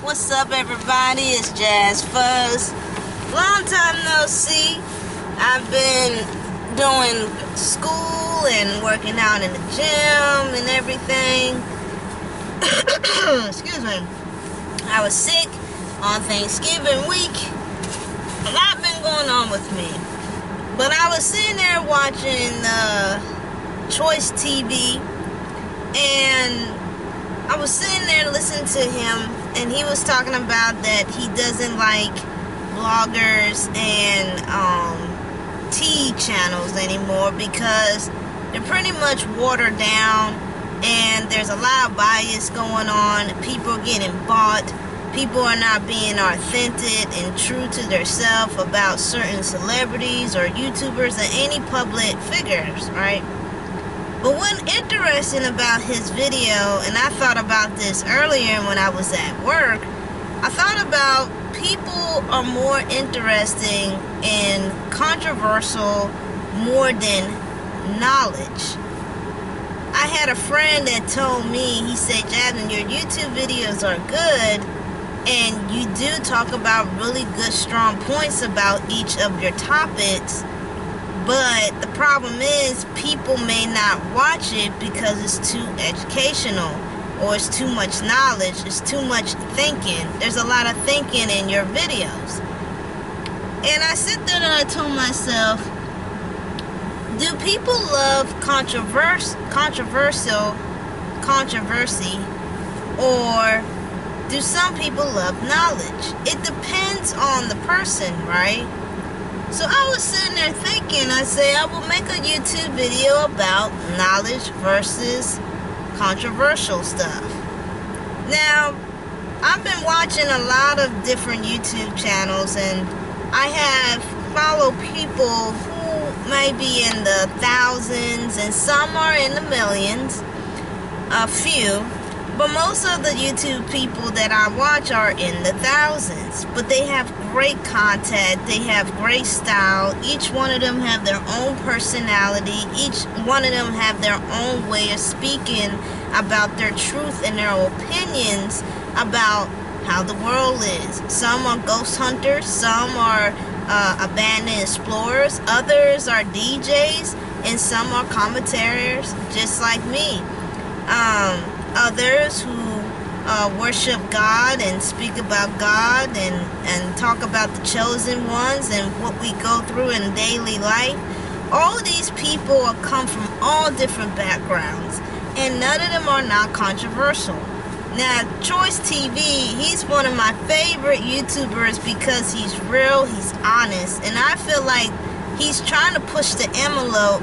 What's up, everybody? It's Jazz Fuzz. Long time no see. I've been doing school and working out in the gym and everything. Excuse me. I was sick on Thanksgiving week. A lot been going on with me. But I was sitting there watching Choice TV, and I was sitting there listening to him, and he was talking about that he doesn't like bloggers and TV channels anymore because they're pretty much watered down, and there's a lot of bias going on. People are getting bought. People are not being authentic and true to themselves about certain celebrities or YouTubers or any public figures, right? But what's interesting about his video, and I thought about this earlier when I was at work, I thought about people are more interesting in controversial more than knowledge. I had a friend that told me, he said, Jasmine, your YouTube videos are good, and you do talk about really good, strong points about each of your topics. But the problem is people may not watch it because it's too educational or it's too much knowledge, it's too much thinking. There's a lot of thinking in your videos. And I sit there and I told myself, do people love controversy, or do some people love knowledge? It depends on the person, right? So I was sitting there thinking, I say, I will make a YouTube video about knowledge versus controversial stuff. Now, I've been watching a lot of different YouTube channels, and I have followed people who may be in the thousands and some are in the millions, a few. But most of the YouTube people that I watch are in the thousands. But they have great content. They have great style. Each one of them have their own personality. Each one of them have their own way of speaking about their truth and their opinions about how the world is. Some are ghost hunters. Some are abandoned explorers. Others are DJs. And some are commentators, just like me. Others who worship God and speak about God and talk about the chosen ones and what we go through in daily life. All of these people come from all different backgrounds, and none of them are not controversial. Now, Choice TV, he's one of my favorite YouTubers because he's real, he's honest, and I feel like he's trying to push the envelope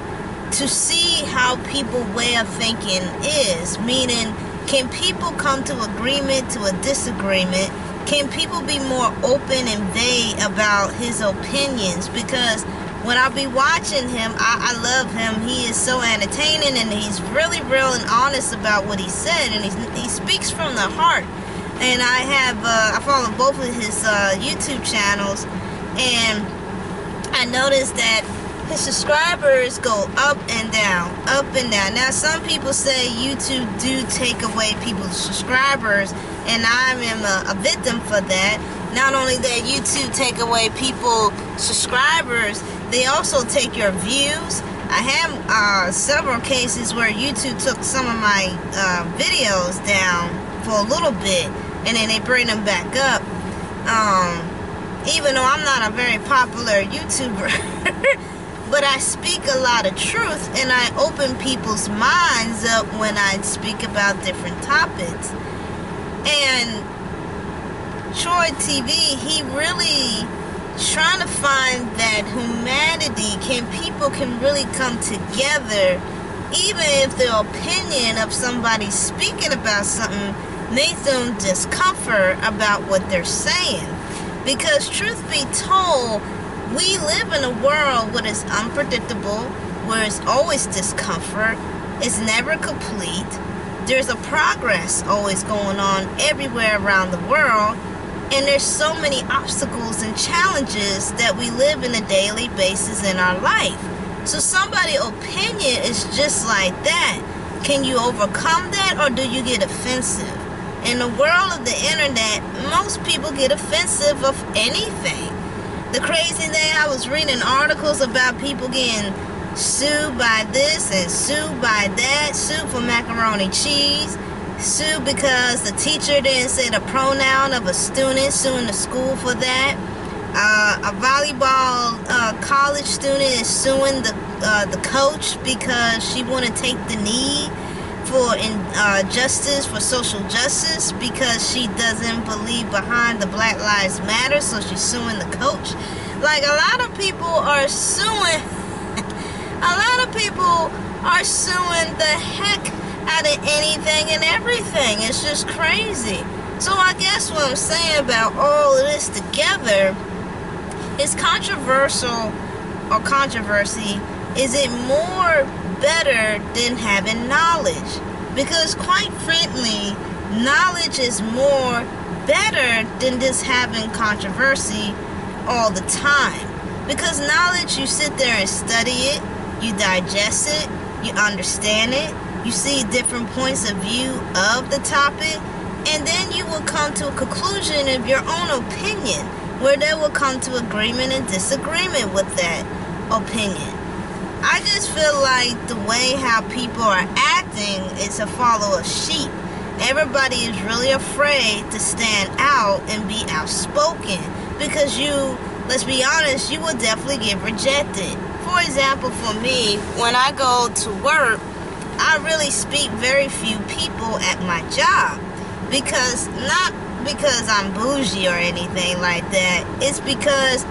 to see how people's way of thinking is, meaning, can people come to agreement to a disagreement? Can people be more open and vague about his opinions? Because when I be watching him, I love him. He is so entertaining, and he's really real and honest about what he said, and he speaks from the heart. And I follow both of his YouTube channels, and I noticed that his subscribers go up and down, up and down. Now, some people say YouTube do take away people's subscribers, and I am a victim for that. Not only that YouTube take away people's subscribers, they also take your views. I have several cases where YouTube took some of my videos down for a little bit, and then they bring them back up. Even though I'm not a very popular YouTuber, but I speak a lot of truth, and I open people's minds up when I speak about different topics. And Troy TV, he really trying to find that humanity, people can really come together, even if the opinion of somebody speaking about something makes them discomfort about what they're saying. Because truth be told, we live in a world where it's unpredictable, where it's always discomfort, it's never complete. There's a progress always going on everywhere around the world, and there's so many obstacles and challenges that we live in a daily basis in our life. So somebody's opinion is just like that. Can you overcome that, or do you get offensive? In the world of the internet, most people get offensive of anything. The crazy thing, I was reading articles about people getting sued by this and sued by that, sued for macaroni cheese, sued because the teacher didn't say the pronoun of a student, suing the school for that. A volleyball college student is suing the coach because she want to take the knee for justice, for social justice, because she doesn't believe behind the Black Lives Matter, so she's suing the coach. Like, a lot of people are suing the heck out of anything and everything. It's just crazy. So I guess what I'm saying about all of this together is controversial or controversy. Is it more better than having knowledge? Because quite frankly, knowledge is more better than just having controversy all the time. Because knowledge, you sit there and study it, you digest it, you understand it, you see different points of view of the topic, and then you will come to a conclusion of your own opinion, where they will come to agreement and disagreement with that opinion. I just feel like the way how people are acting is to follow a sheep. Everybody is really afraid to stand out and be outspoken, because let's be honest, you will definitely get rejected. For example, for me, when I go to work, I really speak very few people at my job, because not because I'm bougie or anything like that. It's because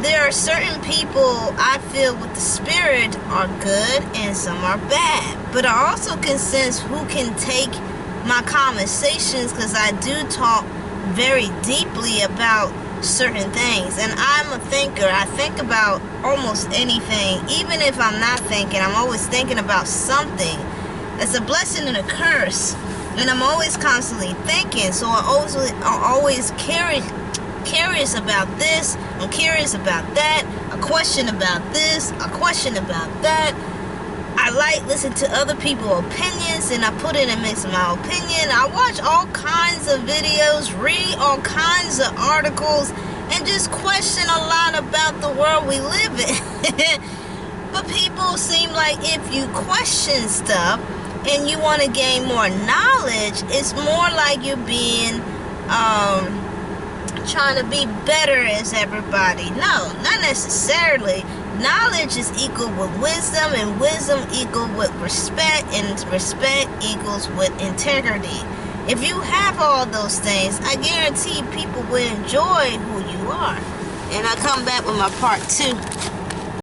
there are certain people I feel with the spirit are good and some are bad. But I also can sense who can take my conversations, because I do talk very deeply about certain things. And I'm a thinker. I think about almost anything. Even if I'm not thinking, I'm always thinking about something. It's a blessing and a curse. And I'm always constantly thinking. So I'm always curious about this, I'm curious about that, a question about this, a question about that. I like listen to other people's opinions, and I put in a mix of my opinion. I watch all kinds of videos, read all kinds of articles, and just question a lot about the world we live in. But people seem like if you question stuff and you want to gain more knowledge, it's more like you're being trying to be better as everybody. No, not necessarily. Knowledge is equal with wisdom, and wisdom equal with respect, and respect equals with integrity. If you have all those things, I guarantee people will enjoy who you are. And I come back with my part 2.